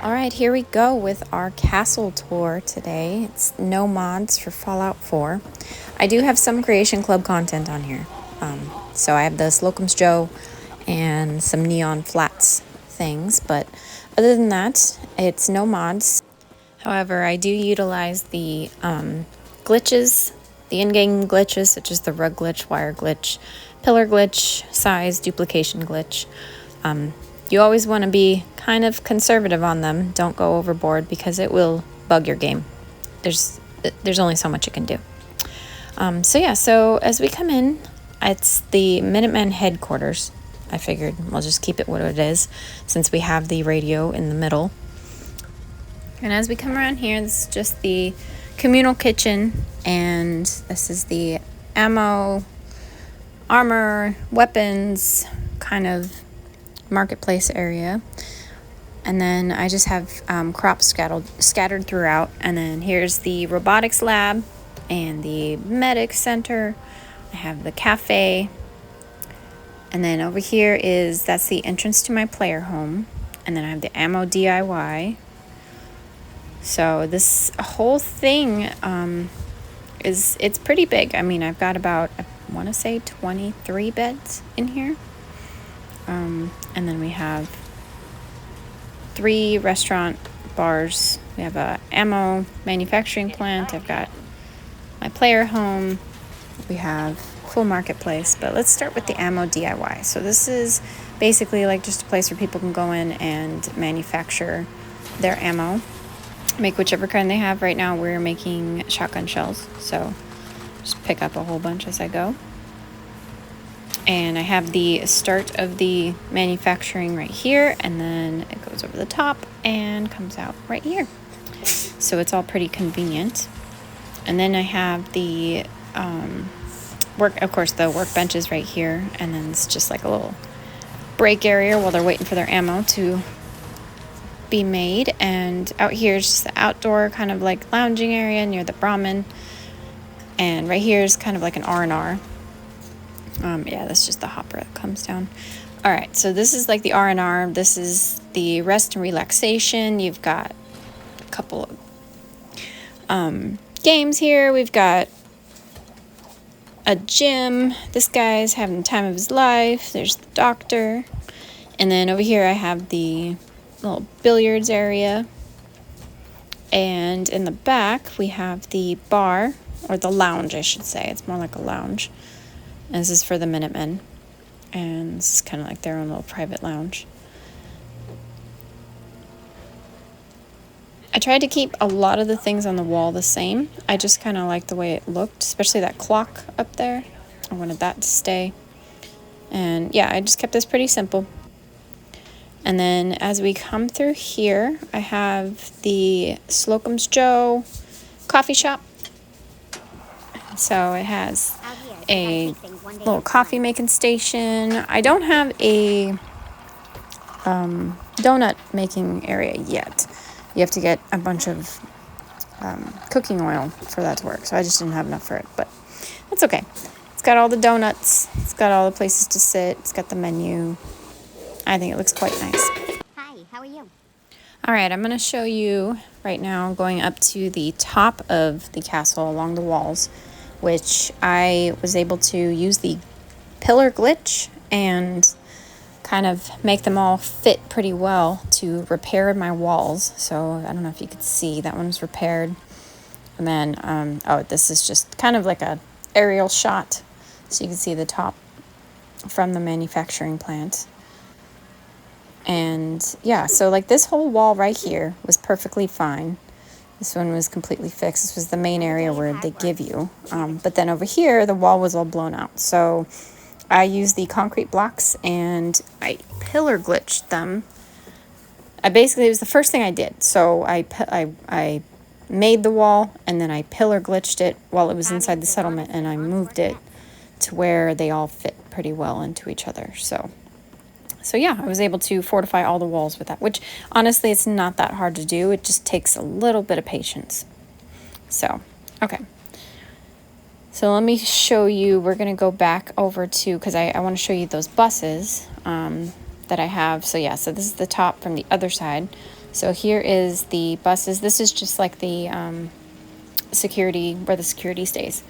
All right, here we go with our castle tour today. It's no mods for Fallout 4. I do have some Creation Club content on here. So I have the Slocum's Joe and some neon flats things, but other than that, it's no mods. However, I do utilize the glitches, the in-game glitches, such as the rug glitch, wire glitch, pillar glitch, size, duplication glitch. You always want to be kind of conservative on them. Don't go overboard because it will bug your game. There's only so much it can do. So as we come in, it's the Minutemen headquarters. I figured I'll just keep it what it is since we have the radio in the middle. And as we come around here, this is just the communal kitchen, and this is the ammo, armor, weapons kind of marketplace area. And then I just have crops scattered throughout. And then here's the robotics lab and the medic center. I have the cafe. And then over here that's the entrance to my player home. And then I have the ammo DIY. So this whole thing it's pretty big. I mean, I've got about, I want to say 23 beds in here. And then we have 3 restaurant bars. We have a ammo manufacturing plant. I've got my player home. We have full marketplace, but let's start with the ammo DIY. So this is basically like just a place where people can go in and manufacture their ammo, make whichever kind they have. Right now we're making shotgun shells, so just pick up a whole bunch as I go. And I have the start of the manufacturing right here, and then it goes over the top and comes out right here. So it's all pretty convenient. And then I have the the workbenches right here, and then it's just like a little break area while they're waiting for their ammo to be made. And out here is just the outdoor kind of like lounging area near the Brahmin. And right here is kind of like an R&R. That's just the hopper that comes down. All right, so this is like the R&R. This is the rest and relaxation. You've got a couple of games here. We've got a gym. This guy's having the time of his life. There's the doctor. And then over here I have the little billiards area. And in the back we have the bar, or the lounge, I should say. It's more like a lounge. And this is for the Minutemen. And this is kind of like their own little private lounge. I tried to keep a lot of the things on the wall the same. I just kind of like the way it looked, especially that clock up there. I wanted that to stay. And yeah, I just kept this pretty simple. And then as we come through here, I have the Slocum's Joe coffee shop. So it has a little coffee making station. I don't have a donut making area yet. You have to get a bunch of cooking oil for that to work, so I just didn't have enough for it, but that's okay. It's got all the donuts, it's got all the places to sit, it's got the menu. I think it looks quite nice. Hi, how are you? All right, I'm going to show you right now going up to the top of the castle along the walls, which I was able to use the pillar glitch and kind of make them all fit pretty well to repair my walls. So I don't know if you could see, that one was repaired. And then, this is just kind of like a aerial shot, so you can see the top from the manufacturing plant. And yeah, so like this whole wall right here was perfectly fine. This one was completely fixed. This was the main area where they give you. But then over here, the wall was all blown out. So I used the concrete blocks and I pillar glitched them. It was the first thing I did. So I made the wall, and then I pillar glitched it while it was inside the settlement, and I moved it to where they all fit pretty well into each other. So yeah, I was able to fortify all the walls with that, which honestly, it's not that hard to do. It just takes a little bit of patience. So, okay. So let me show you, we're going to go back over to, because I want to show you those buses that I have. So yeah, so this is the top from the other side. So here is the buses. This is just like the security, where the security stays.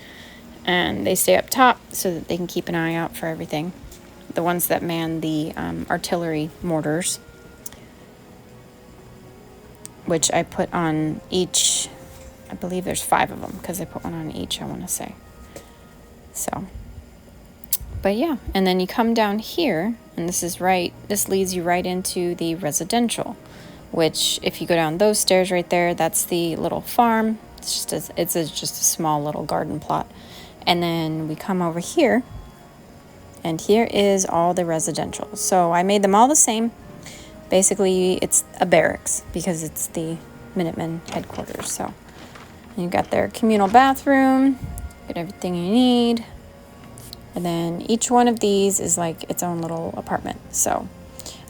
And they stay up top so that they can keep an eye out for everything. The ones that man the artillery mortars, which I put on each. I believe there's 5 of them because I put one on each, I want to say. So, but yeah, and then you come down here, and this leads you right into the residential, which if you go down those stairs right there, that's the little farm. It's just a small little garden plot. And then we come over here, and here is all the residential. So I made them all the same. Basically, it's a barracks because it's the Minutemen headquarters. So you've got their communal bathroom, got everything you need. And then each one of these is like its own little apartment. So,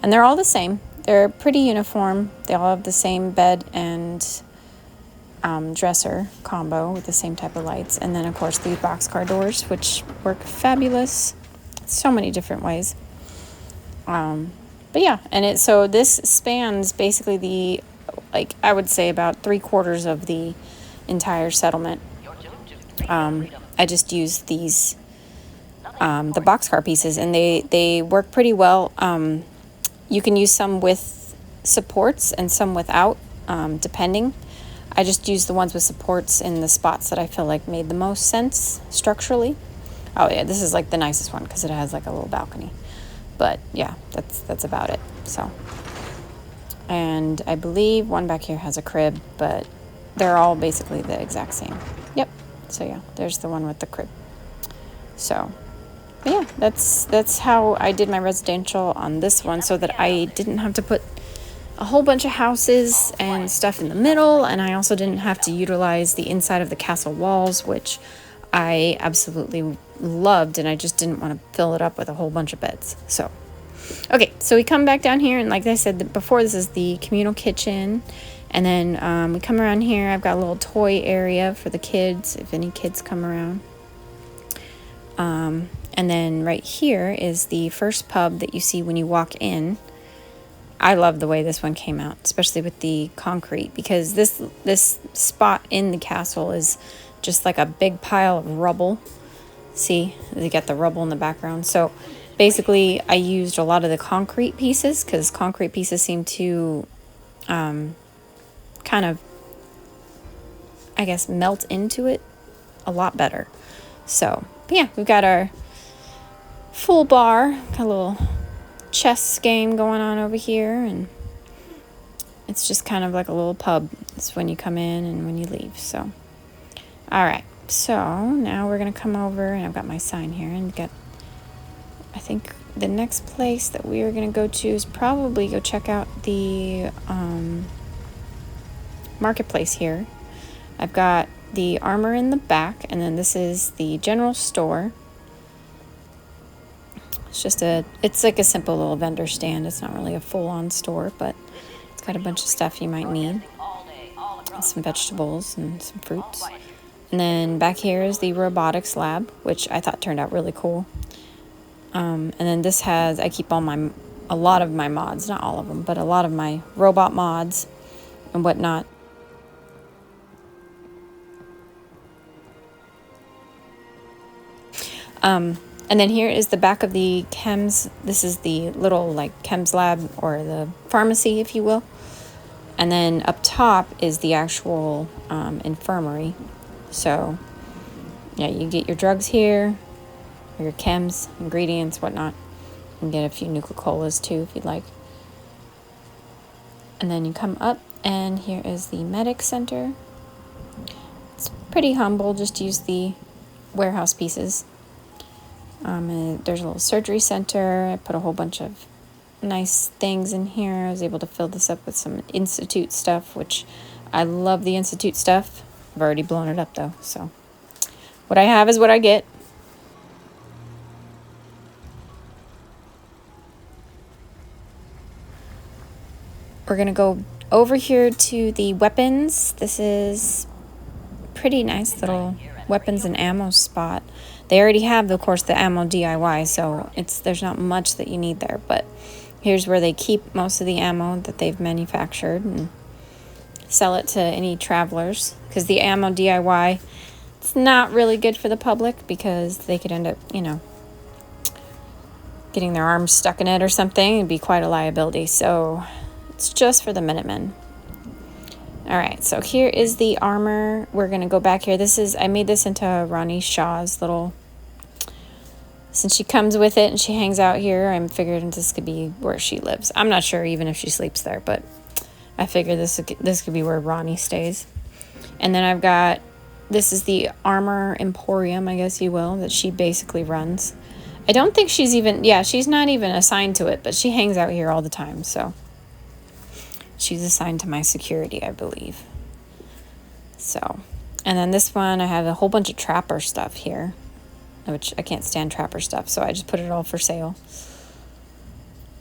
and they're all the same. They're pretty uniform. They all have the same bed and dresser combo with the same type of lights. And then, of course, these boxcar doors, which work fabulous. So many different ways. But yeah, and so this spans basically I would say about 3/4 of the entire settlement. I just used these, the boxcar pieces, and they work pretty well. You can use some with supports and some without, depending. I just used the ones with supports in the spots that I feel like made the most sense structurally. Oh yeah, this is like the nicest one because it has like a little balcony. But yeah, that's about it. So, and I believe one back here has a crib, but they're all basically the exact same. Yep. So yeah, there's the one with the crib. So, but yeah, that's how I did my residential on this one, so that I didn't have to put a whole bunch of houses and stuff in the middle, and I also didn't have to utilize the inside of the castle walls, which I absolutely loved, and I just didn't want to fill it up with a whole bunch of beds. So, okay, so we come back down here, and like I said before, this is the communal kitchen. And then we come around here. I've got a little toy area for the kids, if any kids come around. And then right here is the first pub that you see when you walk in. I love the way this one came out, especially with the concrete, because this spot in the castle is just like a big pile of rubble. See, they got the rubble in the background. So basically, I used a lot of the concrete pieces, because concrete pieces seem to kind of, I guess, melt into it a lot better. So, but yeah, we've got our full bar, got a little chess game going on over here, and it's just kind of like a little pub. It's when you come in and when you leave. So, all right. So now we're gonna come over, and I've got my sign here, and I think the next place that we are gonna go to is probably go check out the marketplace here. I've got the Armory in the back, and then this is the general store. It's like a simple little vendor stand. It's not really a full-on store, but it's got a bunch of stuff you might need. And some vegetables and some fruits. And then back here is the robotics lab, which I thought turned out really cool. And then this I keep a lot of my mods, not all of them, but a lot of my robot mods and whatnot. And then here is the back of the chems. This is the little like chems lab, or the pharmacy, if you will. And then up top is the actual infirmary. So yeah, you get your drugs here, or your chems, ingredients, whatnot. You can get a few Nuka-Colas too if you'd like. And then you come up, and here is the medic center. It's pretty humble, just use the warehouse pieces. And there's a little surgery center. I put a whole bunch of nice things in here. I was able to fill this up with some Institute stuff, which I love the Institute stuff. I've already blown it up though, so what I have is what I get. We're gonna go over here to the weapons. This is pretty nice little weapons and ammo spot. They already have, of course, the ammo DIY, so there's not much that you need there, but Here's where they keep most of the ammo that they've manufactured and sell it to any travelers, because the ammo DIY, it's not really good for the public because they could end up, you know, getting their arms stuck in it or something. It'd be quite a liability. So it's just for the Minutemen. All right, so here is the armor. We're gonna go back here. I made this into Ronnie Shaw's little, since she comes with it and she hangs out here, I figured this could be where she lives. I'm not sure even if she sleeps there, but I figured this could be where Ronnie stays. And then I've got, this is the Armor Emporium, I guess you will, that she basically runs. I don't think she's even, yeah, she's not even assigned to it, but she hangs out here all the time, so. She's assigned to my security, I believe. So, and then this one, I have a whole bunch of Trapper stuff here, which I can't stand Trapper stuff, so I just put it all for sale.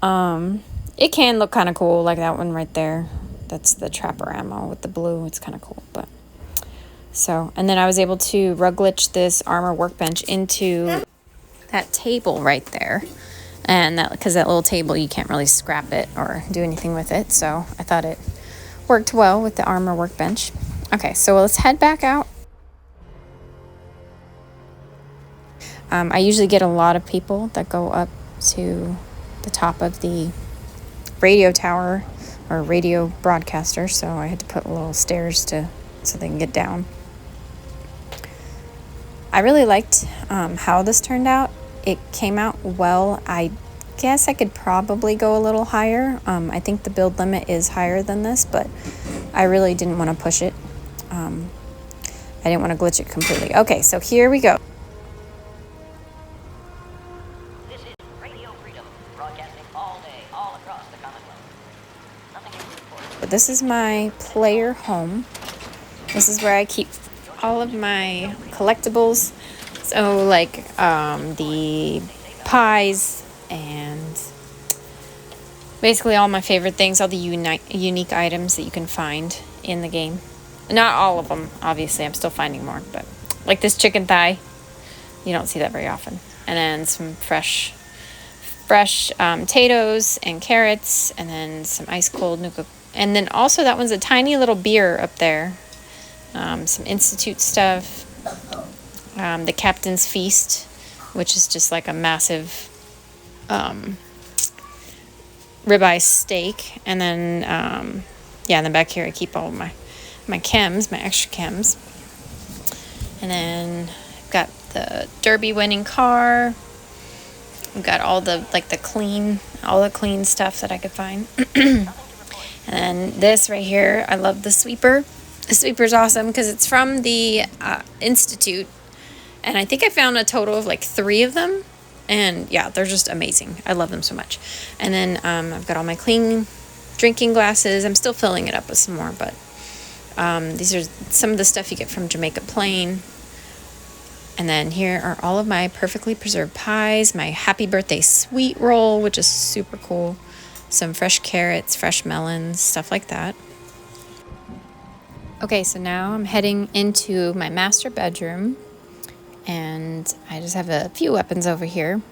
It can look kind of cool, like that one right there. That's the Trapper ammo with the blue. It's kind of cool, but. So, and then I was able to rug glitch this armor workbench into that table right there. And that, because that little table, you can't really scrap it or do anything with it. So I thought it worked well with the armor workbench. Okay, so let's head back out. I usually get a lot of people that go up to the top of the radio tower or radio broadcaster. So I had to put little stairs so they can get down. I really liked how this turned out. It came out well. I guess I could probably go a little higher. I think the build limit is higher than this, but I really didn't want to push it. I didn't want to glitch it completely. Okay, so here we go. This is Radio Freedom, broadcasting all day, all across the Commonwealth. Nothing to report. But this is my player home. This is where I keep all of my collectibles. So like the pies and basically all my favorite things, all the unique items that you can find in the game. Not all of them, obviously. I'm still finding more, but like this chicken thigh, you don't see that very often. And then some fresh potatoes and carrots, and then some ice cold Nuka. And then also that one's a tiny little beer up there. Some Institute stuff. The Captain's Feast, which is just like a massive ribeye steak. And then, yeah, and then back here I keep all my chems, my extra chems. And then I've got the Derby winning car. I've got all the, like, all the clean stuff that I could find. And then this right here, I love the sweeper. The sweeper's awesome because it's from the Institute. And I think I found a total of like 3 of them. And yeah, they're just amazing. I love them so much. And then I've got all my clean drinking glasses. I'm still filling it up with some more, but these are some of the stuff you get from Jamaica Plain. And then here are all of my perfectly preserved pies, my happy birthday sweet roll, which is super cool. Some fresh carrots, fresh melons, stuff like that. Okay, so now I'm heading into my master bedroom. And I just have a few weapons over here.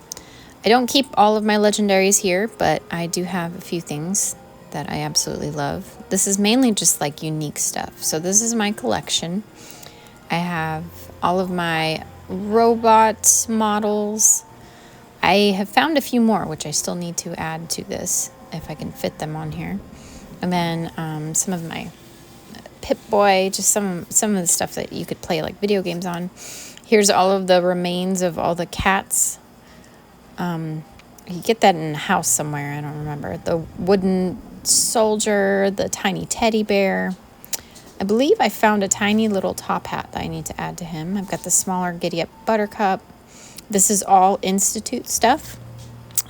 I don't keep all of my legendaries here, but I do have a few things that I absolutely love. This is mainly just like unique stuff. So this is my collection. I have all of my robot models. I have found a few more, which I still need to add to this if I can fit them on here. And then some of my Pip-Boy, just some of the stuff that you could play like video games on. Here's all of the remains of all the cats. You get that in a house somewhere, I don't remember. The wooden soldier, the tiny teddy bear. I believe I found a tiny little top hat that I need to add to him. I've got the smaller Giddy Up Buttercup. This is all Institute stuff.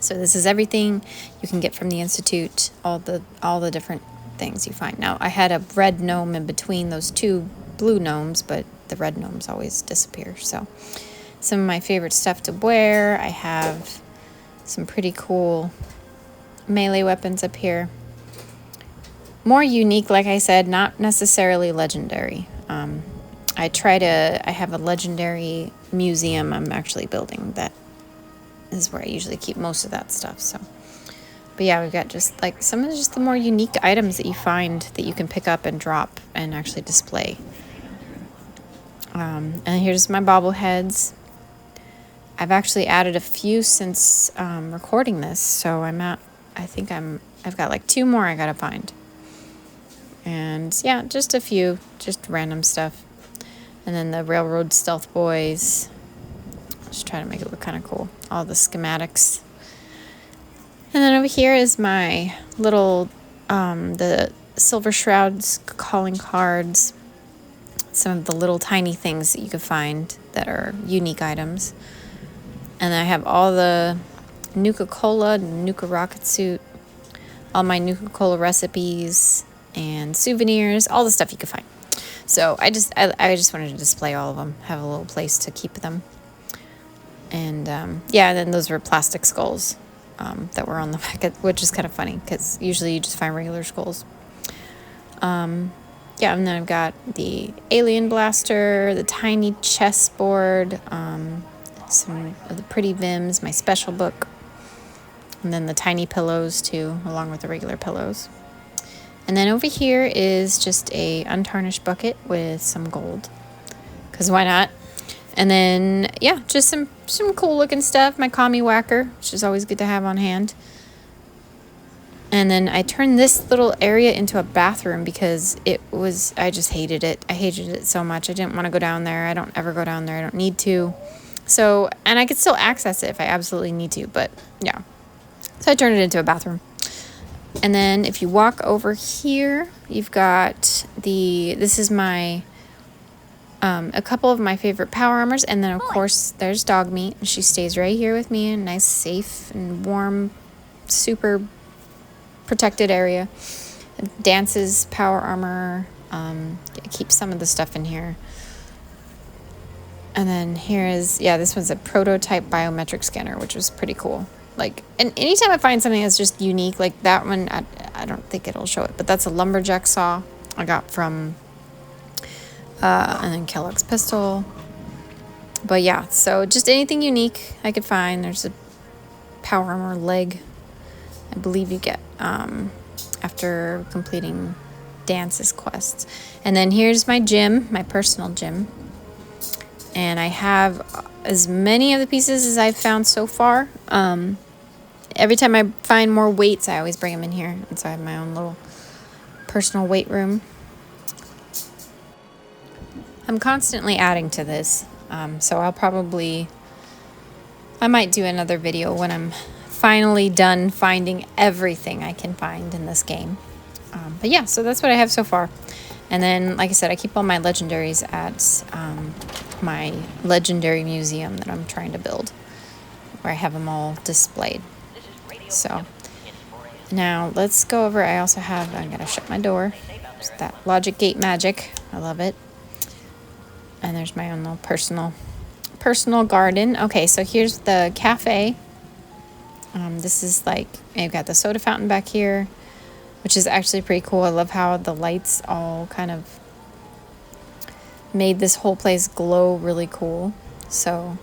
So this is everything you can get from the Institute, all the different things you find. Now, I had a red gnome in between those 2 blue gnomes, but the red gnomes always disappear. So some of my favorite stuff to wear. I have some pretty cool melee weapons up here. More unique, like I said, not necessarily legendary. I have a legendary museum I'm actually building. That is where I usually keep most of that stuff. So But yeah, we've got just like some of just the more unique items that you find that you can pick up and drop and actually display. And here's my bobbleheads. I've actually added a few since recording this, so I've got like 2 more I gotta find. And yeah, just a few, just random stuff. And then the Railroad Stealth Boys. Just try to make it look kind of cool. All the schematics. And then over here is my little, the Silver Shrouds calling cards. Some of the little tiny things that you could find that are unique items. And then I have all the Nuka-Cola, Nuka Rocket Suit, all my Nuka-Cola recipes and souvenirs, all the stuff you could find. So I just wanted to display all of them, have a little place to keep them. And yeah, and then those were plastic skulls that were on the packet, which is kind of funny because usually you just find regular skulls. Yeah, and then I've got the alien blaster, the tiny chessboard, some of the pretty Vims, my special book, and then the tiny pillows too, along with the regular pillows. And then over here is just a untarnished bucket with some gold, because why not? And then, yeah, just some cool looking stuff. My commie whacker, which is always good to have on hand. And then I turned this little area into a bathroom because I just hated it. I hated it so much. I didn't want to go down there. I don't ever go down there. I don't need to. So, and I could still access it if I absolutely need to, but yeah. So I turned it into a bathroom. And then if you walk over here, you've got this is my, a couple of my favorite power armors. And then of course there's Dog Meat. She stays right here with me in a nice, safe and warm, super protected area. Dance's power armor. I keep some of the stuff in here. And then here is, yeah, this one's a prototype biometric scanner, which was pretty cool. Like, and anytime I find something that's just unique, like that one, I don't think it'll show it, but that's a lumberjack saw I got from, and then Kellogg's pistol. But yeah, so just anything unique I could find. There's a power armor leg, I believe you get, after completing Dance's quests. And then here's my gym, my personal gym. And I have as many of the pieces as I've found so far. Every time I find more weights, I always bring them in here. And so I have my own little personal weight room. I'm constantly adding to this. So I might do another video when I'm finally done finding everything I can find in this game. But yeah, so that's what I have so far. And then, like I said, I keep all my legendaries at my legendary museum that I'm trying to build, where I have them all displayed. So now let's go over. I'm gonna shut my door. It's that logic gate magic. I love it. And there's my own little personal garden. Okay, so here's the cafe. This is like, I've got the soda fountain back here, which is actually pretty cool. I love how the lights all kind of made this whole place glow really cool. So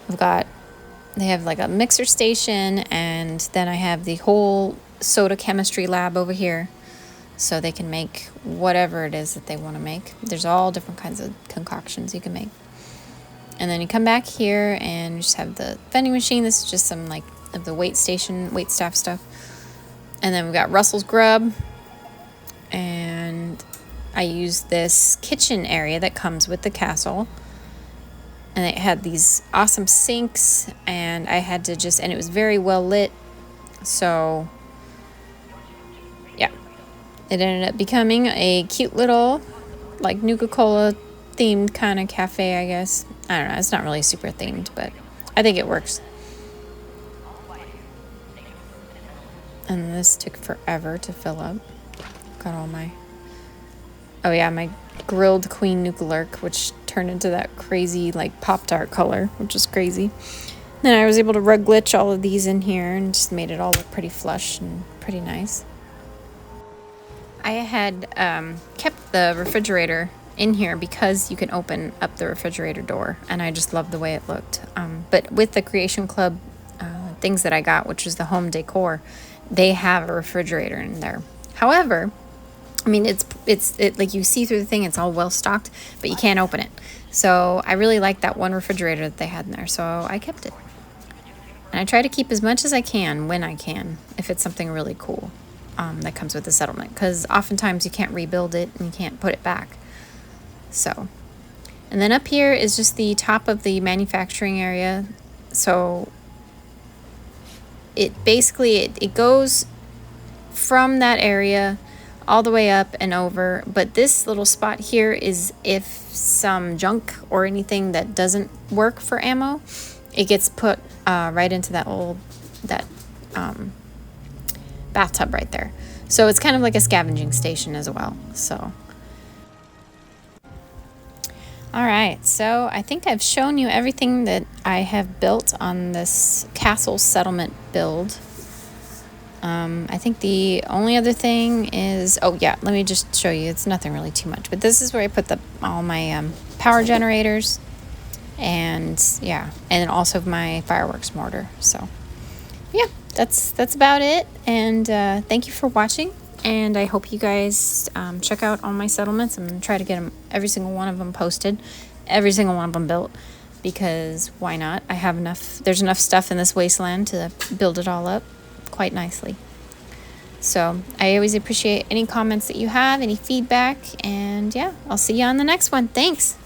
they have like a mixer station, and then I have the whole soda chemistry lab over here, so they can make whatever it is that they want to make. There's all different kinds of concoctions you can make. And then you come back here and you just have the vending machine. This is just some like of the wait staff stuff. And then we've got Russell's Grub, and I use this kitchen area that comes with the castle. And it had these awesome sinks, and I had to and it was very well lit. So, yeah. It ended up becoming a cute little, like, Nuka-Cola themed kind of cafe, I guess. I don't know. It's not really super themed, but I think it works. And this took forever to fill up. Got all my... Oh, yeah, my grilled Queen Nuka-Lurk, which turned into that crazy, like, Pop-Tart color, which is crazy. Then I was able to rug glitch all of these in here and just made it all look pretty flush and pretty nice. I had kept the refrigerator in here because you can open up the refrigerator door, and I just loved the way it looked. But with the Creation Club things that I got, which was the home decor, they have a refrigerator in there. However, I mean, it's like you see through the thing, it's all well stocked, but you can't open it. So I really like that one refrigerator that they had in there, so I kept it. And I try to keep as much as I can when I can, if it's something really cool that comes with the settlement, because oftentimes you can't rebuild it and you can't put it back. So, and then up here is just the top of the manufacturing area. So it basically it goes from that area all the way up and over, but this little spot here is if some junk or anything that doesn't work for ammo, it gets put right into that bathtub right there. So it's kind of like a scavenging station as well. So all right, so I think I've shown you everything that I have built on this castle settlement build. I think the only other thing is, oh yeah, let me just show you. It's nothing really too much, but this is where I put all my power generators, and yeah, and also my fireworks mortar. So yeah, that's about it. And thank you for watching. And I hope you guys check out all my settlements. I'm gonna try to get them, every single one of them posted, every single one of them built, because why not? I have enough. There's enough stuff in this wasteland to build it all up quite nicely. So I always appreciate any comments that you have, any feedback, and yeah, I'll see you on the next one. Thanks.